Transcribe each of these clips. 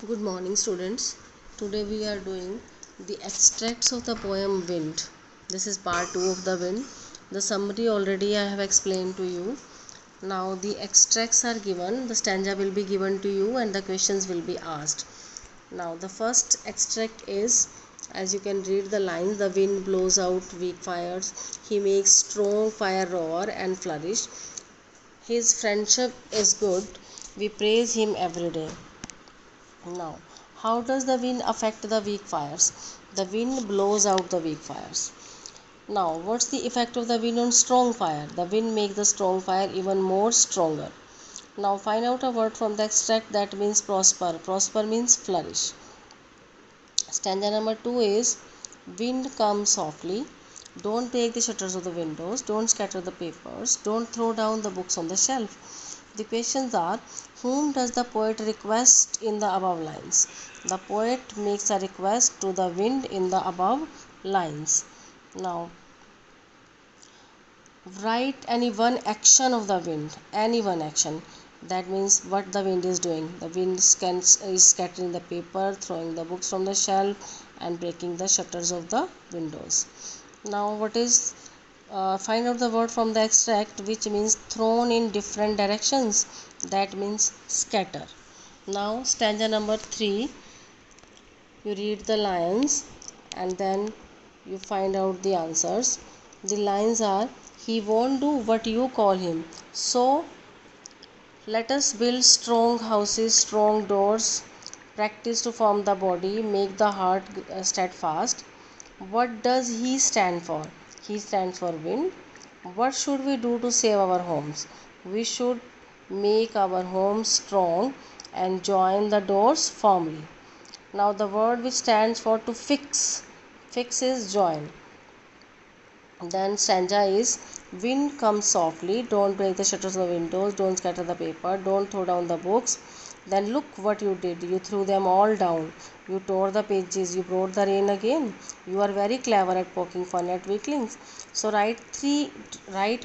Good morning, students. Today we are doing the extracts of the poem Wind. This is part 2 of the Wind. The summary already I have explained to you. Now the extracts are given, the stanza will be given to you and the questions will be asked. Now the first extract is, as you can read the lines, the wind blows out weak fires, he makes strong fire roar and flourish. His friendship is good, we praise him every day. Now, how does the wind affect the weak fires? The wind blows out the weak fires. Now, what's the effect of the wind on strong fire? The wind makes the strong fire even more stronger. Now, find out a word from the extract that means prosper. Prosper means flourish. Stanza number 2 is, wind comes softly. Don't break the shutters of the windows. Don't scatter the papers. Don't throw down the books on the shelf. The questions are, whom does the poet request in the above lines? The poet makes a request to the wind in the above lines. Now, write any one action of the wind. Any one action. That means what the wind is doing. The wind is scattering the paper, throwing the books from the shelf, and breaking the shutters of the windows. Now, find out the word from the extract which means thrown in different directions. That means scatter. Now stanza number 3, you read the lines and then you find out the answers. The lines are, he won't do what you call him, so let us build strong houses, strong doors, practice to form the body, make the heart steadfast. What does he stand for? He stands for wind. What should we do to save our homes? We should make our homes strong and join the doors firmly. Now the word which stands for to fix. Fix is join. Then stanza is, wind comes softly, don't break the shutters of the windows, don't scatter the paper, don't throw down the books. Then look what you did, you threw them all down, you tore the pages, you brought the rain again. You are very clever at poking fun at weaklings. So write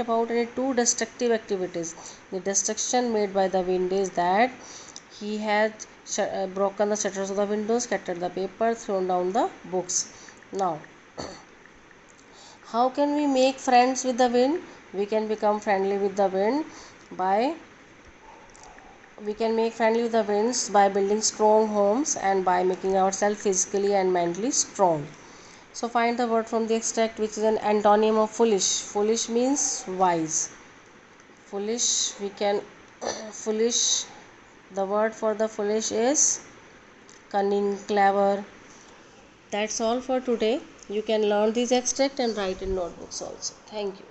about any two destructive activities. The destruction made by the wind is that he had broken the shutters of the windows, scattered the paper, thrown down the books. Now, how can we make friends with the wind? We can become friendly with the wind by building strong homes and by making ourselves physically and mentally strong. So find the word from the extract which is an antonym of foolish. Foolish means wise. Foolish, the word for the foolish is cunning, clever. That's all for today. You can learn these extract and write in notebooks also. Thank you.